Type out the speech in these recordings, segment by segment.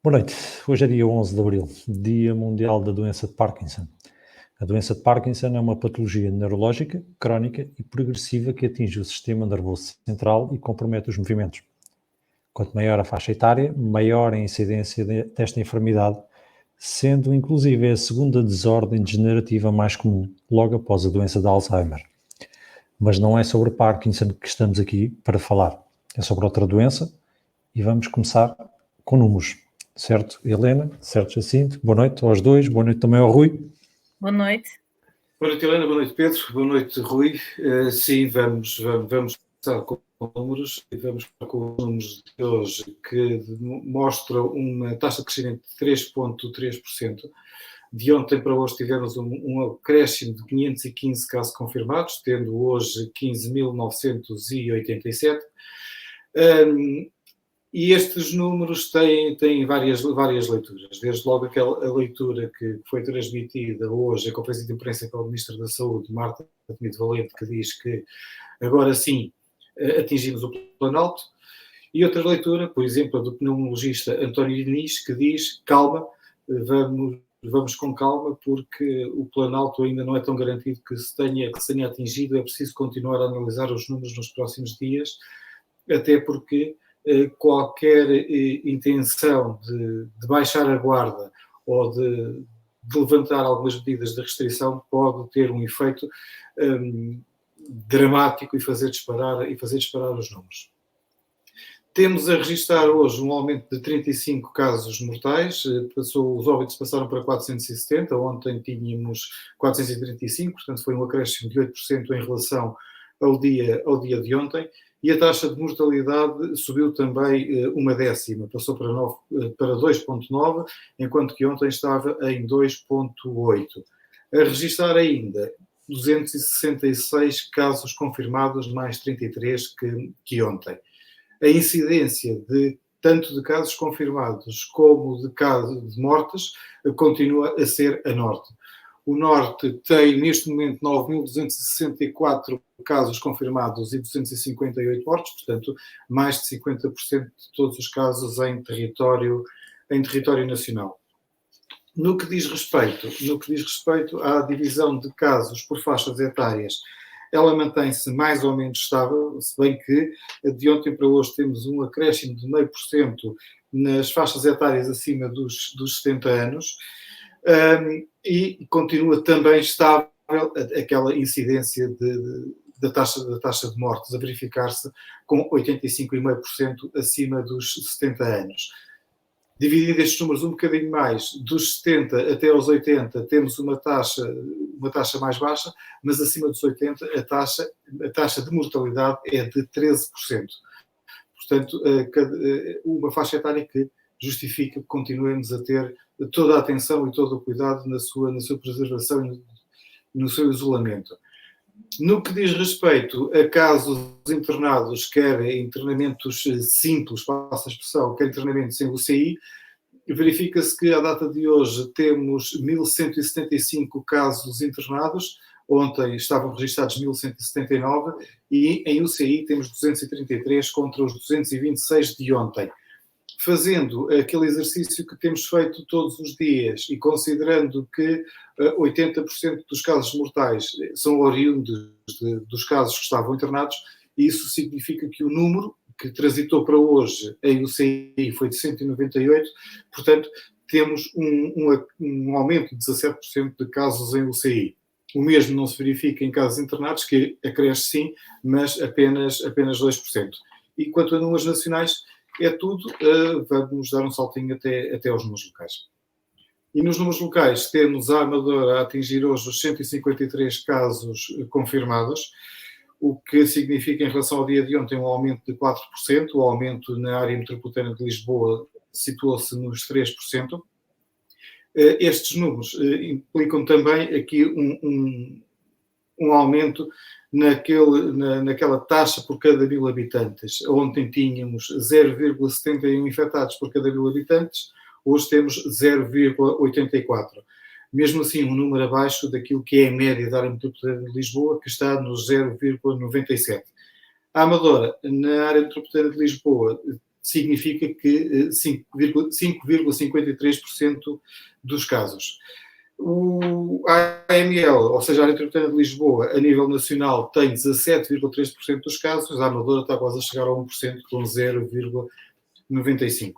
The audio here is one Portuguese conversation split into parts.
Boa noite. Hoje é dia 11 de abril, Dia Mundial da Doença de Parkinson. A doença de Parkinson é uma patologia neurológica, crónica e progressiva que atinge o sistema nervoso central e compromete os movimentos. Quanto maior a faixa etária, maior a incidência desta enfermidade, sendo inclusive a segunda desordem degenerativa mais comum, logo após a doença de Alzheimer. Mas não é sobre Parkinson que estamos aqui para falar, é sobre outra doença e vamos começar com números. Certo, Helena? Certo, Jacinto? Boa noite aos dois, boa noite também ao Rui. Boa noite. Boa noite, Helena, boa noite, Pedro, boa noite, Rui. Sim, vamos começar com números e vamos com os números de hoje que mostram uma taxa de crescimento de 3,3%. De ontem para hoje tivemos um acréscimo de 515 casos confirmados, tendo hoje 15.987. E estes números têm várias leituras. Desde logo a leitura que foi transmitida hoje, a conferência de imprensa pela Ministra da Saúde, Marta Temido Valente, que diz que agora sim atingimos o Planalto. E outra leitura, por exemplo, a do pneumologista António Diniz, que diz, calma, vamos com calma, porque o Planalto ainda não é tão garantido que se tenha atingido. É preciso continuar a analisar os números nos próximos dias, até porque qualquer intenção de baixar a guarda ou de levantar algumas medidas de restrição pode ter um efeito dramático e fazer disparar os números. Temos a registrar hoje um aumento de 35 casos mortais, os óbitos passaram para 470, ontem tínhamos 435, portanto foi um acréscimo de 8% em relação ao dia de ontem. E a taxa de mortalidade subiu também uma décima, passou para 2,9, enquanto que ontem estava em 2,8. A registrar ainda 266 casos confirmados, mais 33 que ontem. A incidência tanto de casos confirmados como de mortes continua a ser a norte. O Norte tem, neste momento, 9.264 casos confirmados e 258 mortes, portanto, mais de 50% de todos os casos em território nacional. No que diz respeito à divisão de casos por faixas etárias, ela mantém-se mais ou menos estável, se bem que de ontem para hoje temos um acréscimo de 0,5% nas faixas etárias acima dos 70 anos, e continua também estável aquela incidência da taxa de mortes a verificar-se com 85,5% acima dos 70 anos. Dividindo estes números um bocadinho mais, dos 70 até aos 80 temos uma taxa mais baixa, mas acima dos 80 a taxa de mortalidade é de 13%. Portanto, uma faixa etária que justifica que continuemos a ter toda a atenção e todo o cuidado na sua preservação e no seu isolamento. No que diz respeito a casos internados, quer internamentos simples, passa a expressão, quer internamentos em UCI, verifica-se que à data de hoje temos 1.175 casos internados, ontem estavam registrados 1.179, e em UCI temos 233 contra os 226 de ontem. Fazendo aquele exercício que temos feito todos os dias e considerando que 80% dos casos mortais são oriundos dos casos que estavam internados, isso significa que o número que transitou para hoje em UCI foi de 198, portanto temos um aumento de 17% de casos em UCI. O mesmo não se verifica em casos internados, que acresce sim, mas apenas 2%. E quanto a números nacionais, é tudo, vamos dar um saltinho até aos números locais. E nos números locais temos a Amadora a atingir hoje os 153 casos confirmados, o que significa em relação ao dia de ontem um aumento de 4%, o aumento na área metropolitana de Lisboa situou-se nos 3%. Estes números implicam também aqui um aumento naquela taxa por cada 1.000 habitantes. Ontem tínhamos 0,71 infectados por cada 1.000 habitantes, hoje temos 0,84. Mesmo assim, um número abaixo daquilo que é a média da área metropolitana de Lisboa, que está nos 0,97. A Amadora, na área metropolitana de Lisboa, significa que 5,53% dos casos. A AML, ou seja, a Área Metropolitana de Lisboa, a nível nacional, tem 17,3% dos casos, a Amadora está quase a chegar a 1%, com 0,95%.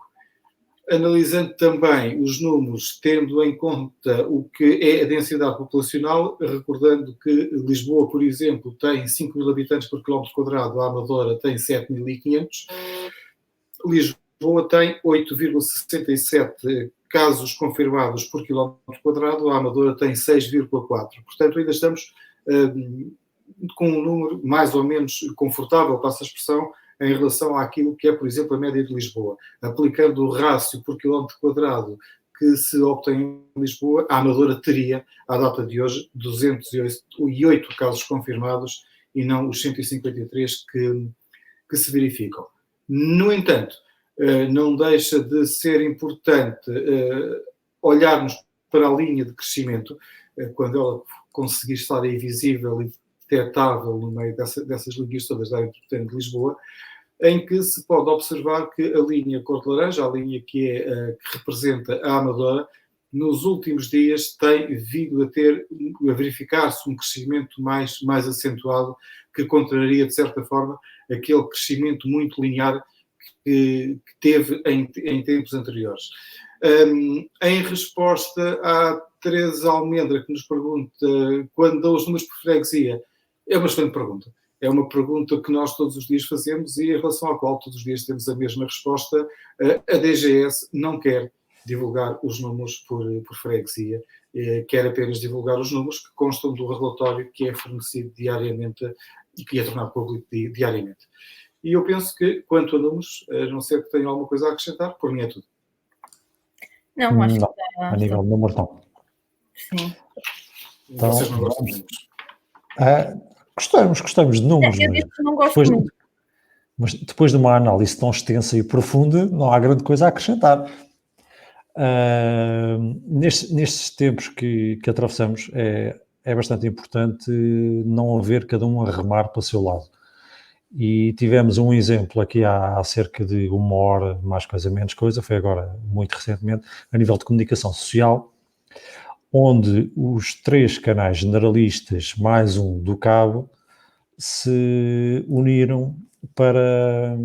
Analisando também os números, tendo em conta o que é a densidade populacional, recordando que Lisboa, por exemplo, tem 5.000 habitantes por quilómetro quadrado, a Amadora tem 7.500, Lisboa tem 8,67 casos confirmados por quilómetro quadrado, a Amadora tem 6,4. Portanto, ainda estamos com um número mais ou menos confortável, passa a expressão, em relação àquilo que é, por exemplo, a média de Lisboa. Aplicando o rácio por quilómetro quadrado que se obtém em Lisboa, a Amadora teria, à data de hoje, 208 casos confirmados e não os 153 que se verificam. No entanto, não deixa de ser importante olharmos para a linha de crescimento, quando ela conseguir estar aí visível e detectável no meio dessas linhas todas da área metropolitana de Lisboa, em que se pode observar que a linha cor de laranja, a linha que representa a Amadora, nos últimos dias tem vindo a verificar-se um crescimento mais acentuado, que contraria, de certa forma, aquele crescimento muito linear que teve em tempos anteriores. Em resposta à Teresa Almendra, que nos pergunta quando dão os números por freguesia, é uma excelente pergunta. É uma pergunta que nós todos os dias fazemos e em relação à qual todos os dias temos a mesma resposta. A DGS não quer divulgar os números por freguesia, quer apenas divulgar os números que constam do relatório que é fornecido diariamente e que é tornado público diariamente. E eu penso que, quanto a números, a não ser que tenham alguma coisa a acrescentar, por mim é tudo. Não, acho que a nível de números não. Sim. Então, Vocês não gostam de números? Gostamos de números, Eu não gosto muito. Mas depois de uma análise tão extensa e profunda, não há grande coisa a acrescentar. Nestes tempos que atravessamos, é bastante importante não haver cada um a remar para o seu lado. E tivemos um exemplo aqui há cerca de uma hora, mais coisa, menos coisa, foi agora, muito recentemente, a nível de comunicação social, onde os 3 canais generalistas, mais um do Cabo, se uniram para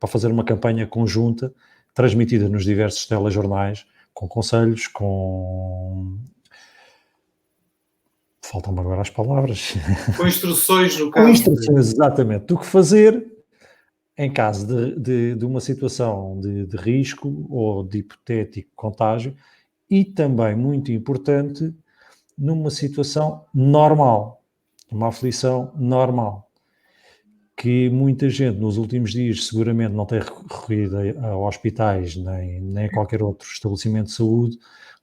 fazer uma campanha conjunta, transmitida nos diversos telejornais, com conselhos, faltam-me agora as palavras. Com instruções, no caso. Com instruções, exatamente, do que fazer em caso de uma situação de risco ou de hipotético contágio e também, muito importante, numa situação normal, uma aflição normal, que muita gente nos últimos dias seguramente não tem recorrido a hospitais nem a qualquer outro estabelecimento de saúde,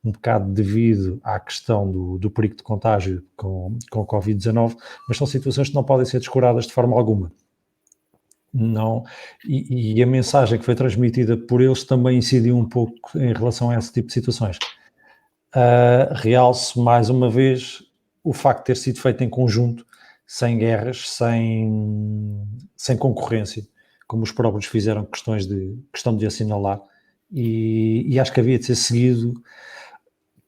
um bocado devido à questão do perigo de contágio com o Covid-19, mas são situações que não podem ser descuradas de forma alguma. Não, e a mensagem que foi transmitida por eles também incidiu um pouco em relação a esse tipo de situações. Realce mais uma vez o facto de ter sido feito em conjunto, sem guerras, sem concorrência, como os próprios fizeram questão de assinalar, e acho que havia de ser seguido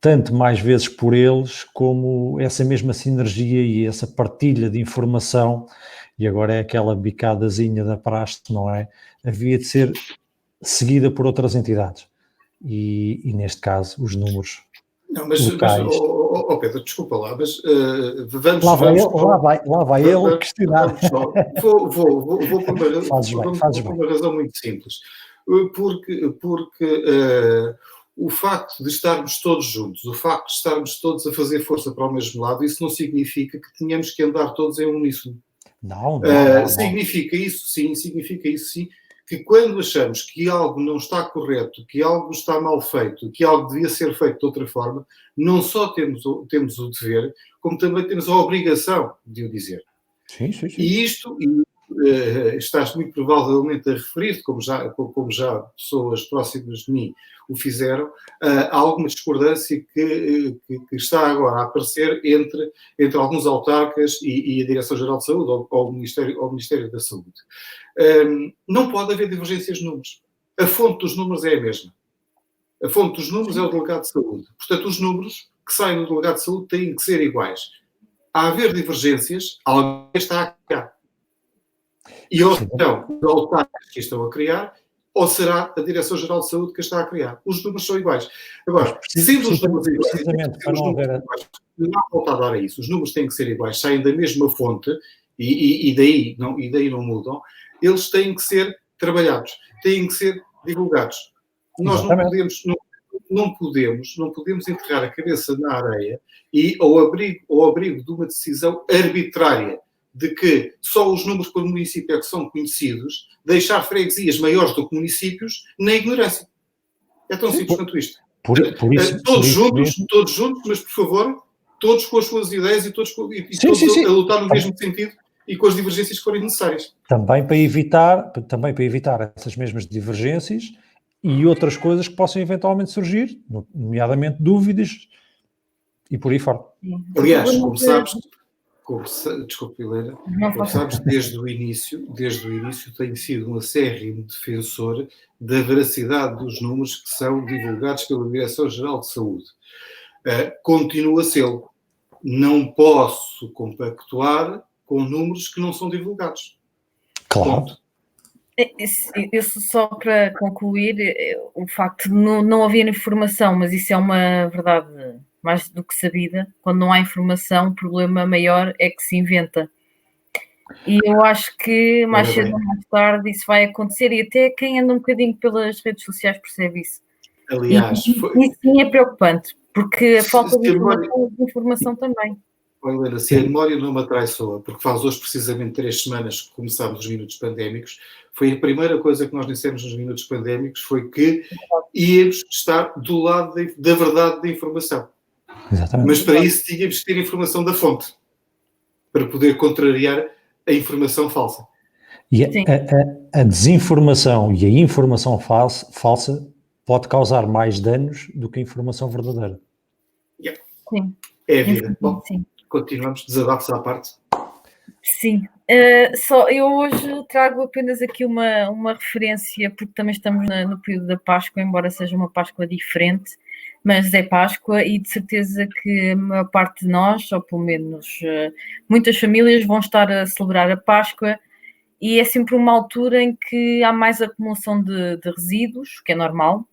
tanto mais vezes por eles, como essa mesma sinergia e essa partilha de informação, e agora é aquela bicadazinha da praxe, não é? Havia de ser seguida por outras entidades, e neste caso os números não, mas Pedro, desculpa lá, mas vamos... Lá vai ele questionar. Vou por uma razão muito simples. Porque o facto de estarmos todos juntos, o facto de estarmos todos a fazer força para o mesmo lado, isso não significa que tenhamos que andar todos em uníssono. Não. Significa isso sim, que quando achamos que algo não está correto, que algo está mal feito, que algo devia ser feito de outra forma, não só temos o dever, como também temos a obrigação de o dizer. Sim. E isto, estás muito provavelmente a referir, como já pessoas próximas de mim o fizeram, há alguma discordância que está agora a aparecer entre alguns autarcas e a Direção-Geral de Saúde ou o Ministério da Saúde. Não pode haver divergências de números. a fonte dos números é a mesma. A fonte dos números é o delegado de saúde. Portanto, os números que saem do delegado de saúde têm que ser iguais. A haver divergências, alguém está a criar. E ou então, os autarcas que estão a criar, ou será a Direção-Geral de Saúde que está a criar. Os números são iguais. Agora, sendo os números iguais, precisamente para não haver... não volta a dar a isso. Os números têm que ser iguais, saem da mesma fonte e daí não mudam. Eles têm que ser trabalhados, têm que ser divulgados. Nós não podemos enterrar a cabeça na areia e ao abrigo de uma decisão arbitrária de que só os números por município é que são conhecidos, deixar freguesias maiores do que municípios na ignorância. É tão simples quanto isto. Todos juntos, mas por favor, todos com as suas ideias e todos a lutar no mesmo sentido e com as divergências que forem necessárias. Também para evitar essas mesmas divergências e outras coisas que possam eventualmente surgir, nomeadamente dúvidas e por aí fora. Aliás, como sabes, desculpe, Helena, como sabes, desde o início tenho sido um acérrimo defensor da veracidade dos números que são divulgados pela Direção-Geral de Saúde. Continua a ser. Não posso compactuar com números que não são divulgados. Claro. Isso só para concluir, o facto de não haver informação, mas isso é uma verdade mais do que sabida. Quando não há informação, o problema maior é que se inventa. E eu acho que mais cedo ou mais tarde isso vai acontecer, e até quem anda um bocadinho pelas redes sociais percebe isso. Aliás, isso sim é preocupante, porque a falta de informação também. Helena, se a memória não me atraiçoa, porque faz hoje precisamente 3 semanas que começámos os minutos pandémicos, foi a primeira coisa que nós dissemos nos minutos pandémicos, foi que íamos estar do lado da verdade da informação. Exatamente. Mas para isso tínhamos que ter informação da fonte, para poder contrariar a informação falsa. E a desinformação e a informação falsa pode causar mais danos do que a informação verdadeira. Yeah. Sim. É a vida. Bom, continuamos, desabafos à parte. Sim. Eu hoje trago apenas aqui uma referência, porque também estamos no período da Páscoa, embora seja uma Páscoa diferente, mas é Páscoa e de certeza que a maior parte de nós, ou pelo menos muitas famílias, vão estar a celebrar a Páscoa, e é sempre uma altura em que há mais acumulação de resíduos, que é normal.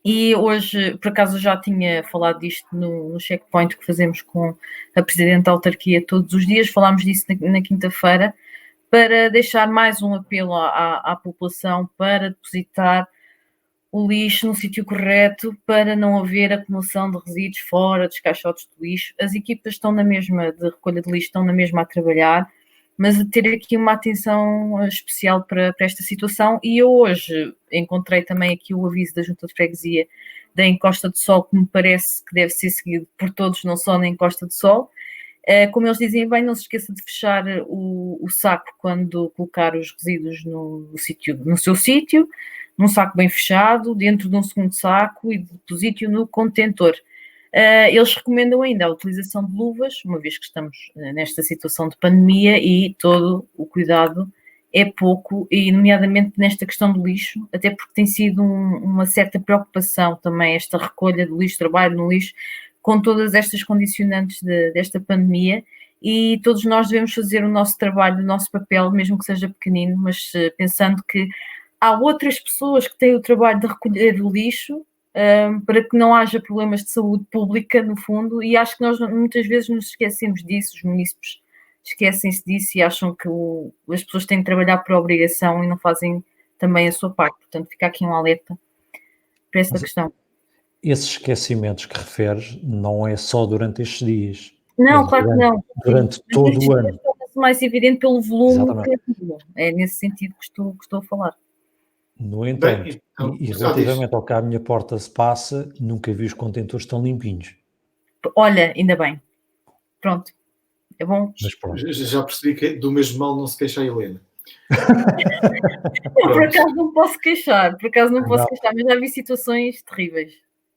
E hoje, por acaso, já tinha falado disto no checkpoint que fazemos com a Presidente da Autarquia todos os dias, falámos disso na quinta-feira, para deixar mais um apelo à população para depositar o lixo no sítio correto, para não haver acumulação de resíduos fora dos caixotes de lixo. As equipas estão na mesma, de recolha de lixo, estão na mesma a trabalhar, mas de ter aqui uma atenção especial para esta situação. E eu hoje encontrei também aqui o aviso da Junta de Freguesia da Encosta de Sol, que me parece que deve ser seguido por todos, não só na Encosta de Sol. Como eles dizem bem, não se esqueça de fechar o saco quando colocar os resíduos no seu sítio, num saco bem fechado, dentro de um segundo saco, e deposite-o no contentor. Eles recomendam ainda a utilização de luvas, uma vez que estamos nesta situação de pandemia e todo o cuidado é pouco, e nomeadamente nesta questão do lixo, até porque tem sido uma certa preocupação também esta recolha do lixo, trabalho no lixo, com todas estas condicionantes desta pandemia, e todos nós devemos fazer o nosso trabalho, o nosso papel, mesmo que seja pequenino, mas pensando que há outras pessoas que têm o trabalho de recolher o lixo, para que não haja problemas de saúde pública, no fundo, e acho que nós muitas vezes nos esquecemos disso, os munícipes esquecem-se disso e acham que as pessoas têm de trabalhar por obrigação e não fazem também a sua parte. Portanto, fica aqui um alerta para esta questão. Esses esquecimentos que referes não é só durante estes dias. Não, claro que não. Durante todo o ano. É mais evidente pelo volume que é nesse sentido que estou a falar. No entanto, e relativamente ao que à minha porta se passa, nunca vi os contentores tão limpinhos. Olha, ainda bem. Pronto. É bom. Já percebi que do mesmo mal não se queixa a Helena. Por acaso não posso queixar, mas já vi situações terríveis.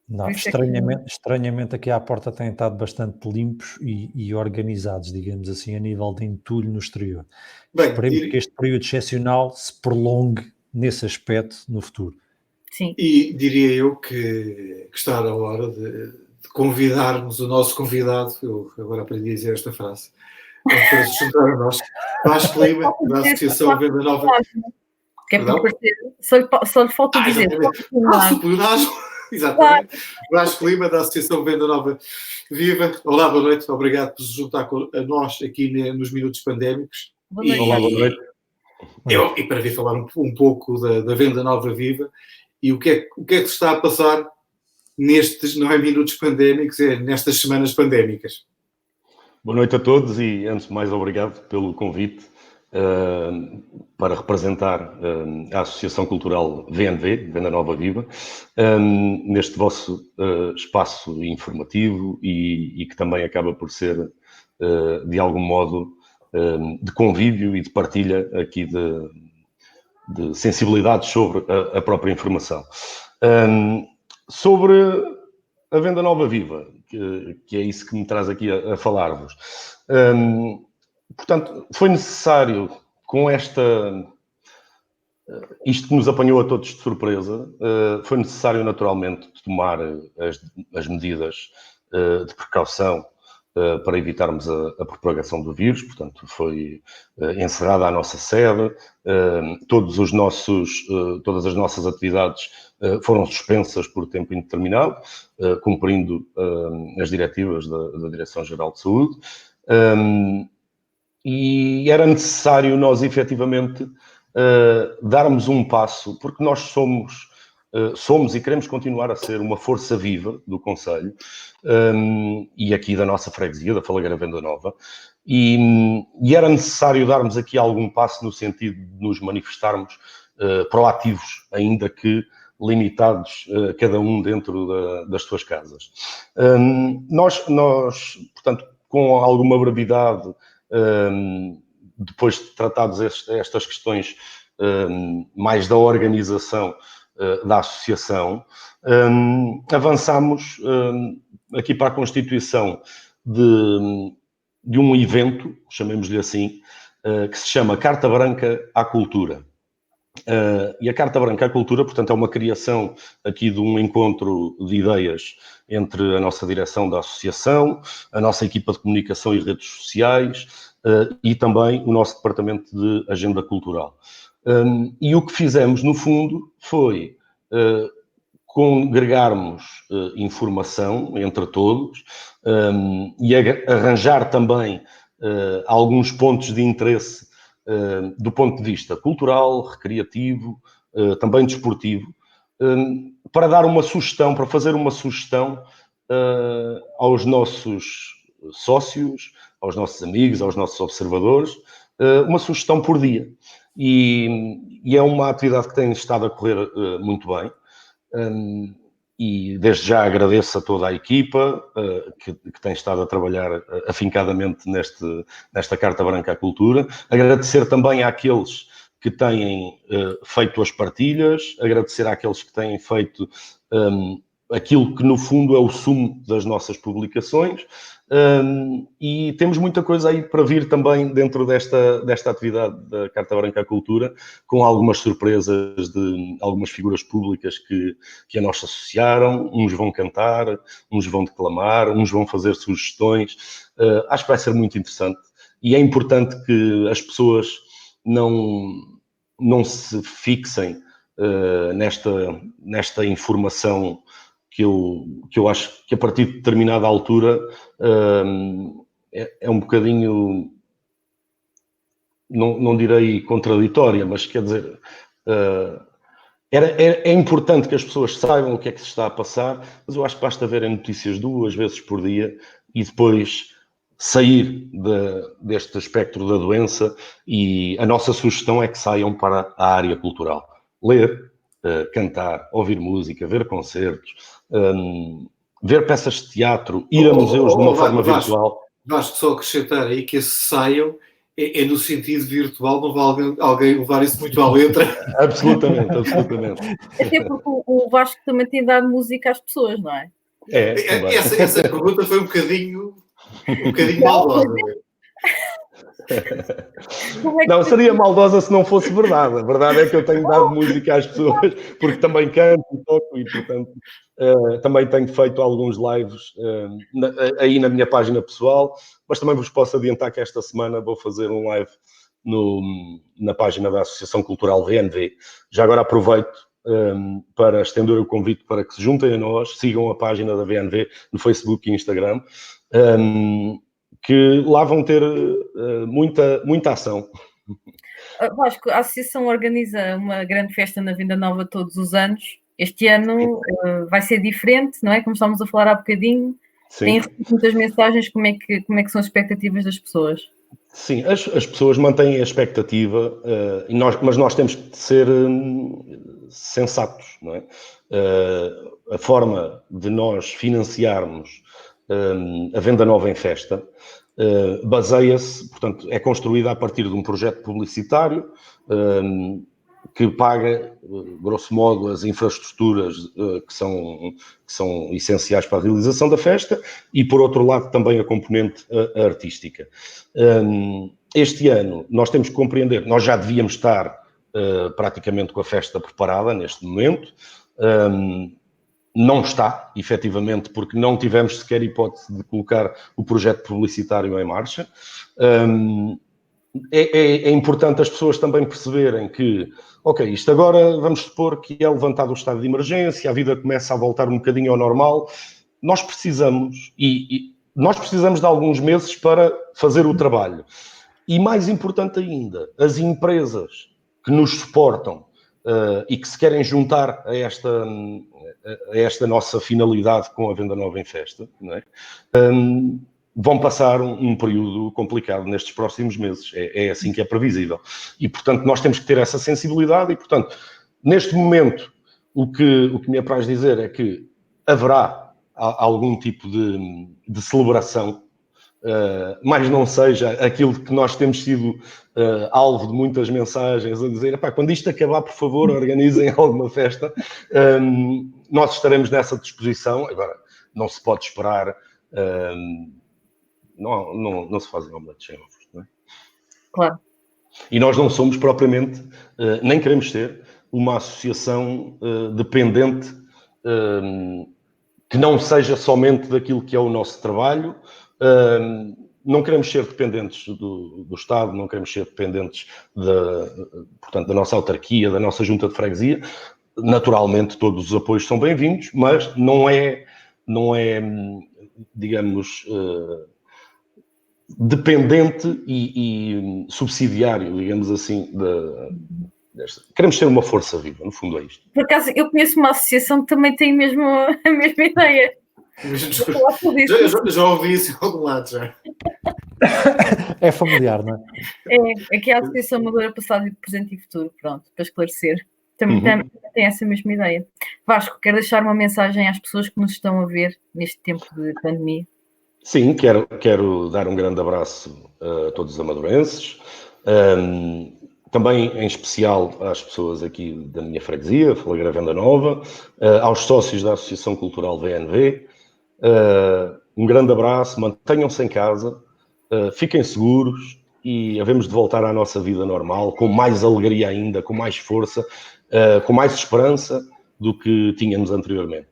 Não, estranhamente aqui à porta têm estado bastante limpos e organizados, digamos assim, a nível de entulho no exterior. Esperemos que este período excepcional se prolongue nesse aspecto no futuro. Sim. E diria eu que está na hora de convidarmos o nosso convidado, eu agora aprendi a dizer esta frase, para se juntar a nós, Vasco Lima, da Associação Venda Nova. Que é para parecer, só lhe falta dizer. O pleonasmo. Exatamente. Vasco Lima, da Associação Venda Nova Viva. Olá, boa noite. Obrigado por se juntar a nós aqui nos Minutos Pandémicos. Olá, boa noite. E para vir falar um pouco da Venda Nova Viva e o que é que se está a passar nestes, não é minutos pandémicos, é nestas semanas pandémicas. Boa noite a todos e, antes de mais, obrigado pelo convite para representar a Associação Cultural VNV, Venda Nova Viva, neste vosso espaço informativo e que também acaba por ser, de algum modo, de convívio e de partilha aqui de sensibilidades sobre a própria informação. Sobre a Venda Nova Viva, que é isso que me traz aqui a falar-vos. Portanto, foi necessário, com isto que nos apanhou a todos de surpresa, foi necessário naturalmente tomar as medidas de precaução para evitarmos a propagação do vírus. Portanto, foi encerrada a nossa sede, todas as nossas atividades foram suspensas por tempo indeterminado, cumprindo as diretivas da Direção-Geral de Saúde. E era necessário nós, efetivamente, darmos um passo, porque nós somos e queremos continuar a ser uma força viva do Concelho e aqui da nossa freguesia, da Falagueira Venda Nova, e era necessário darmos aqui algum passo no sentido de nos manifestarmos proativos, ainda que limitados, cada um dentro das suas casas. Nós, portanto, com alguma brevidade, depois de tratados estas questões mais da organização da associação, avançamos aqui para a constituição de um evento, chamemos-lhe assim, que se chama Carta Branca à Cultura. E a Carta Branca à Cultura, portanto, é uma criação aqui de um encontro de ideias entre a nossa direção da associação, a nossa equipa de comunicação e redes sociais e também o nosso departamento de agenda cultural. E o que fizemos, no fundo, foi congregarmos informação entre todos e arranjar também alguns pontos de interesse do ponto de vista cultural, recreativo, também desportivo, para dar uma sugestão, para fazer uma sugestão aos nossos sócios, aos nossos amigos, aos nossos observadores, uma sugestão por dia. E é uma atividade que tem estado a correr muito bem. E desde já agradeço a toda a equipa que tem estado a trabalhar afincadamente nesta Carta Branca à Cultura. Agradecer também àqueles que têm feito as partilhas, agradecer àqueles que têm feito aquilo que no fundo é o sumo das nossas publicações, e temos muita coisa aí para vir também dentro desta atividade da Carta Branca à Cultura, com algumas surpresas de algumas figuras públicas que a nós se associaram. Uns vão cantar, uns vão declamar, uns vão fazer sugestões. Acho que vai ser muito interessante e é importante que as pessoas não se fixem nesta informação que eu acho que a partir de determinada altura é um bocadinho, não direi contraditória, mas quer dizer, é importante que as pessoas saibam o que é que se está a passar, mas eu acho que basta verem notícias 2 vezes por dia e depois sair deste espectro da doença, e a nossa sugestão é que saiam para a área cultural. Ler, cantar, ouvir música, ver concertos, ver peças de teatro, ir a museus de uma forma virtual. Vasco, só acrescentar aí que esse saiam é no sentido virtual, não vai alguém levar isso muito à letra. Absolutamente. Até porque o Vasco também tem dado música às pessoas, não é? Essa pergunta foi um bocadinho maldosa. Como é que Não, seria maldosa se não fosse verdade. A verdade é que eu tenho dado música às pessoas, porque também canto e toco e, portanto, também tenho feito alguns lives aí na minha página pessoal, mas também vos posso adiantar que esta semana vou fazer um live na página da Associação Cultural VNV. Já agora aproveito para estender o convite para que se juntem a nós, sigam a página da VNV no Facebook e Instagram, que lá vão ter muita ação. Vasco, a Associação organiza uma grande festa na Venda Nova todos os anos. Este ano vai ser diferente, não é? Como estávamos a falar há bocadinho. Sim. Tem recebido muitas mensagens, como é que são as expectativas das pessoas? Sim, as pessoas mantêm a expectativa, mas nós temos que ser sensatos, não é? A forma de nós financiarmos a Venda Nova em Festa baseia-se, portanto, é construída a partir de um projeto publicitário que paga, grosso modo, as infraestruturas que são essenciais para a realização da festa e, por outro lado, também a componente artística. Este ano, nós temos que compreender, nós já devíamos estar praticamente com a festa preparada neste momento, não está, efetivamente, porque não tivemos sequer hipótese de colocar o projeto publicitário em marcha. É importante as pessoas também perceberem que, ok, isto agora vamos supor que é levantado o estado de emergência, a vida começa a voltar um bocadinho ao normal. Nós precisamos, nós precisamos de alguns meses para fazer o trabalho. E mais importante ainda, as empresas que nos suportam e que se querem juntar a esta nossa finalidade com a Venda Nova em Festa, não é? Vão passar um período complicado nestes próximos meses. É assim que é previsível. E, portanto, nós temos que ter essa sensibilidade e, portanto, neste momento, o que me apraz dizer é que haverá algum tipo de celebração, mas não seja aquilo que nós temos sido alvo de muitas mensagens a dizer, quando isto acabar, por favor, organizem alguma festa. Nós estaremos nessa disposição. Agora, não se pode esperar... Não se fazem omeletes sem ovos, não é? Claro. E nós não somos propriamente, nem queremos ser, uma associação dependente que não seja somente daquilo que é o nosso trabalho. Não queremos ser dependentes do Estado, não queremos ser dependentes portanto, da nossa autarquia, da nossa junta de freguesia. Naturalmente, todos os apoios são bem-vindos, mas não é digamos... dependente e subsidiário, digamos assim, queremos ser uma força viva, no fundo é isto. Por acaso, eu conheço uma associação que também tem mesmo a mesma ideia. Já ouvi isso em algum lado, já. É familiar, não é? É que é a Associação Amadora Passado, Presente e Futuro, pronto, para esclarecer. Também tem essa mesma ideia. Vasco, quero deixar uma mensagem às pessoas que nos estão a ver neste tempo de pandemia. Sim, quero dar um grande abraço a todos os amadorenses, também em especial às pessoas aqui da minha freguesia, Falagueira Venda Nova, aos sócios da Associação Cultural VNV, um grande abraço, mantenham-se em casa, fiquem seguros e havemos de voltar à nossa vida normal, com mais alegria ainda, com mais força, com mais esperança do que tínhamos anteriormente.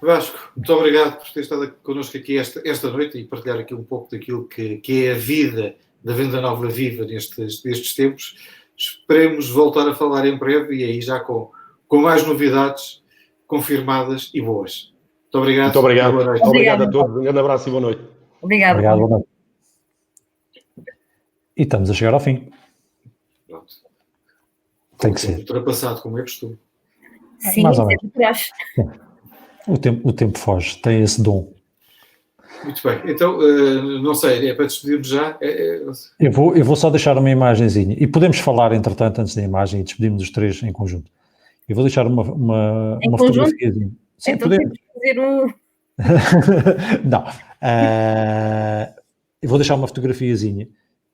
Vasco, muito obrigado por ter estado connosco aqui esta noite e partilhar aqui um pouco daquilo que é a vida da Venda Nova viva nestes tempos. Esperemos voltar a falar em breve e aí já com mais novidades confirmadas e boas. Muito obrigado. Muito obrigado. Boa noite. Obrigado a todos. Um grande abraço e boa noite. Obrigada. Obrigado, boa noite. E estamos a chegar ao fim. Pronto. Tem que ser. Ultrapassado, como é costume. Sim, Mais ou menos. atrás. O tempo foge, tem esse dom. Muito bem. Então, não sei, é para despedirmos já? Eu vou só deixar uma imagenzinha. E podemos falar, entretanto, antes da imagem e despedirmos os três em conjunto. Eu vou deixar uma fotografiazinha. Sim, então podemos. temos que fazer um... Não. Eu vou deixar uma fotografiazinha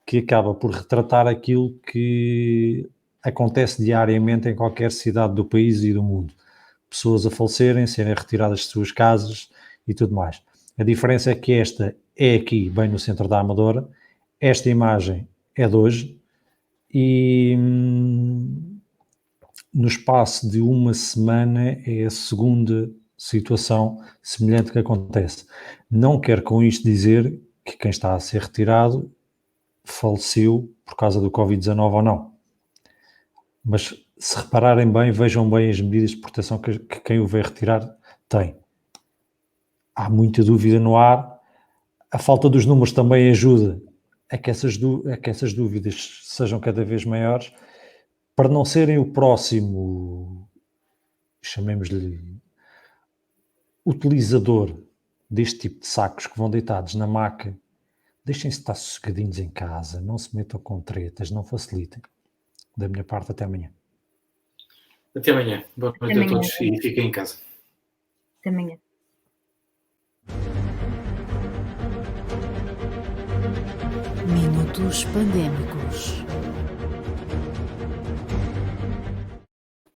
que acaba por retratar aquilo que acontece diariamente em qualquer cidade do país e do mundo. Pessoas a falecerem, serem retiradas de suas casas e tudo mais. A diferença é que esta é aqui, bem no centro da Amadora. Esta imagem é de hoje e no espaço de uma semana é a segunda situação semelhante que acontece. Não quero com isto dizer que quem está a ser retirado faleceu por causa do Covid-19 ou não. Mas se repararem bem, vejam bem as medidas de proteção que quem o vai retirar tem. Há muita dúvida no ar. A falta dos números também ajuda a que essas dúvidas sejam cada vez maiores, para não serem o próximo, chamemos-lhe, utilizador deste tipo de sacos que vão deitados na maca. Deixem-se estar sossegadinhos em casa, não se metam com tretas, não facilitem. Da minha parte, até amanhã. Até amanhã. Boa noite a todos e fiquem em casa. Até amanhã. Minutos pandémicos.